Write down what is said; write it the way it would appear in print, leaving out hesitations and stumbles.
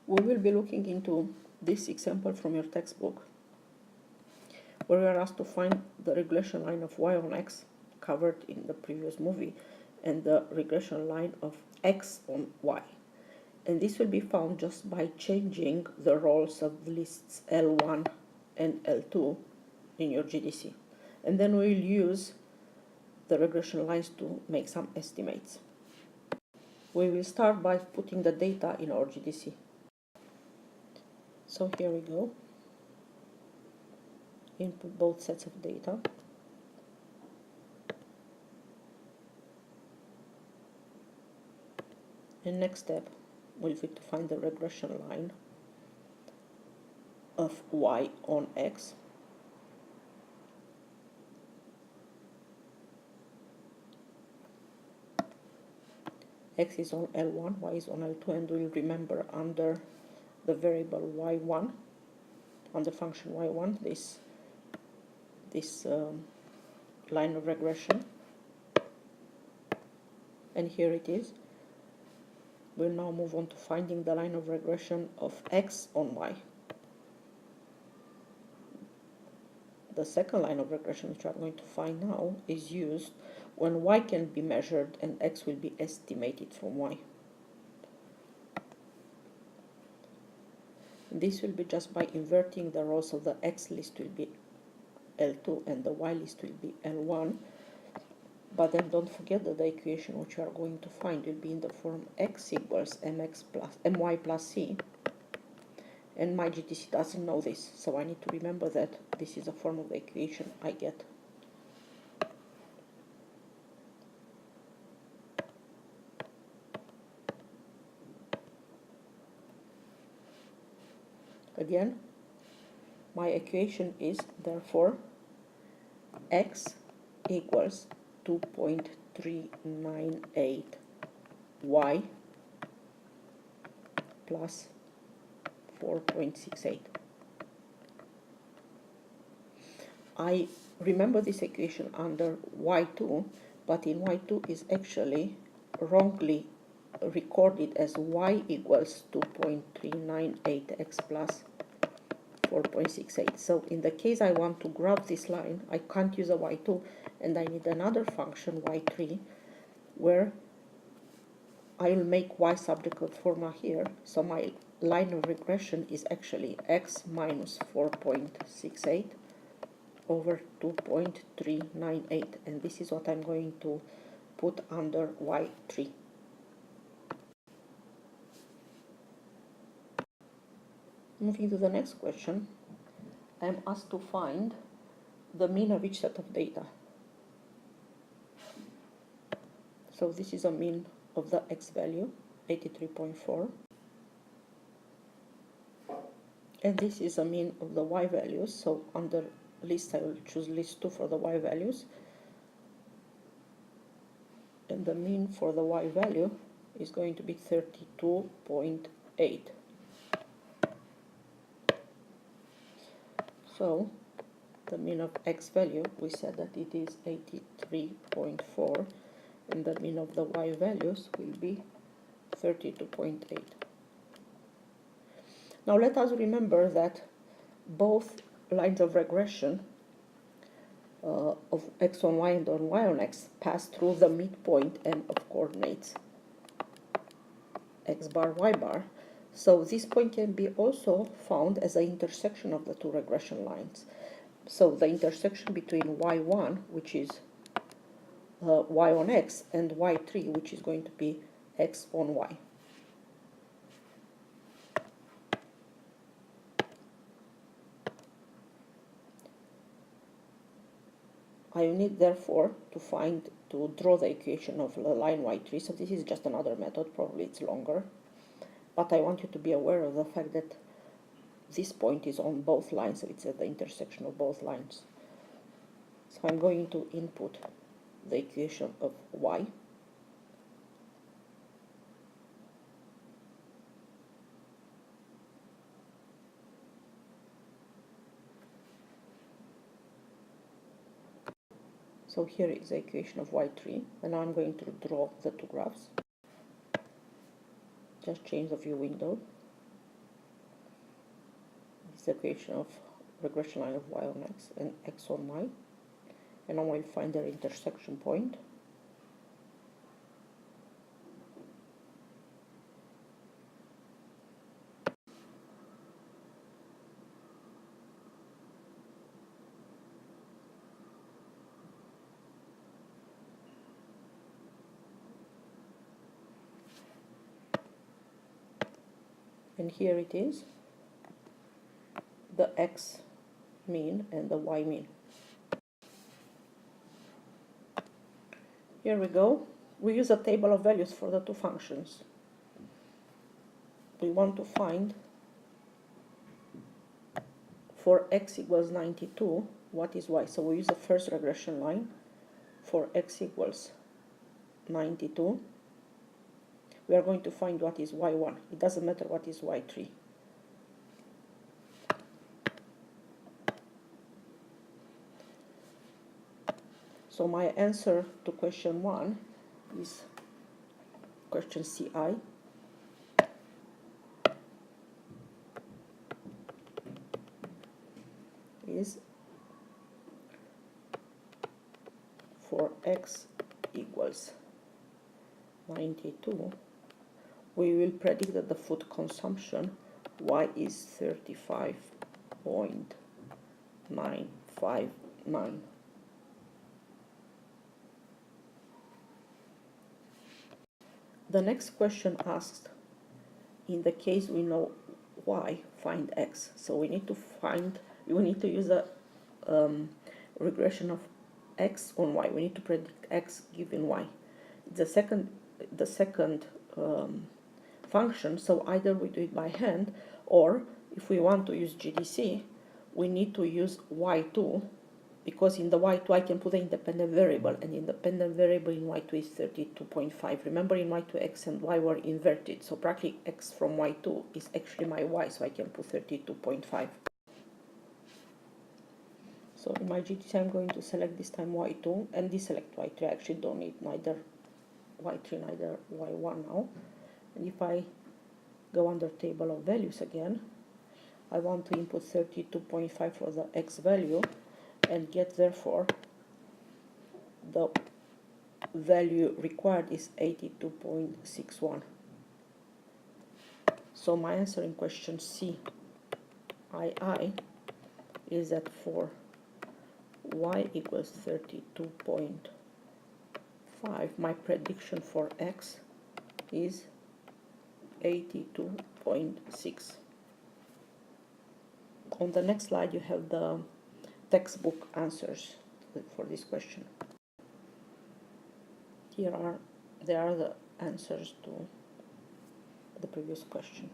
We will be looking into this example from your textbook, where we are asked to find the regression line of y on x covered in the previous movie and the regression line of x on y. And this will be found just by changing the roles of lists L1 and L2 in your GDC. And then we'll use the regression lines to make some estimates. We will start by putting the data in our GDC. So here we go. Input both sets of data. And next step will be to find the regression line of y on x. X is on L1, y is on L2, and we'll remember under the variable y1, under function y1, this line of regression. And here it is. We'll now move on to finding the line of regression of x on y. The second line of regression, which we are going to find now, is used when y can be measured and x will be estimated from y. This will be just by inverting the rows of the x list will be L2 and the y list will be L1. But then don't forget that the equation which you are going to find will be in the form x equals my plus c. And my GDC doesn't know this, so I need to remember that this is a form of the equation I get. Again, my equation is therefore x equals 2.398 y plus 4.68. I remember this equation under y2, but in y2 is actually wrongly recorded as y equals 2.398x plus 4.68. So in the case I want to graph this line, I can't use a y2 and I need another function y3 where I will make y subject of formula here. So my line of regression is actually x minus 4.68 over 2.398, and this is what I'm going to put under y3. Moving to the next question, I am asked to find the mean of each set of data. So this is a mean of the x value, 83.4. And this is a mean of the y values. So under list, I will choose list 2 for the y values. And the mean for the y value is going to be 32.8. So the mean of x value, we said that it is 83.4, and the mean of the y values will be 32.8. Now let us remember that both lines of regression of x on y and on y on x pass through the midpoint m of coordinates x bar, y bar. So this point can be also found as an intersection of the two regression lines. So the intersection between y1, which is y on x, and y3, which is going to be x on y. I need therefore to draw the equation of the line y3. So this is just another method, probably it's longer. But I want you to be aware of the fact that this point is on both lines, so it's at the intersection of both lines. So I'm going to input the equation of y. So here is the equation of y3, and now I'm going to draw the two graphs. Just change the view window. the equation of regression line of y on x and x on y, and now we'll find their intersection point. And here it is, the x mean and the y mean. Here we go. We use a table of values for the two functions. We want to find for x equals 92, what is y? So we use the first regression line for x equals 92. We are going to find what is y1. It doesn't matter what is y3. So my answer to question 1 is question CI. Is for x equals 92, we will predict that the food consumption y is 35.959. The next question asks, in the case we know y, find x. So we need to use a regression of x on y. We need to predict x given y. The second function, so either we do it by hand, or if we want to use GDC, we need to use y2, because in the y2 I can put an independent variable, and independent variable in y2 is 32.5. Remember, in y2 x and y were inverted, so practically x from y2 is actually my y, so I can put 32.5. So in my GDC I'm going to select this time y2 and deselect y3. I actually don't need neither y3 neither y1 now. And if I go under table of values again, I want to input 32.5 for the x value and get, therefore, the value required is 82.61. So my answer in question C II is that for y equals 32.5, my prediction for x is 82.6. On the next slide you have the textbook answers for this question. There are the answers to the previous question.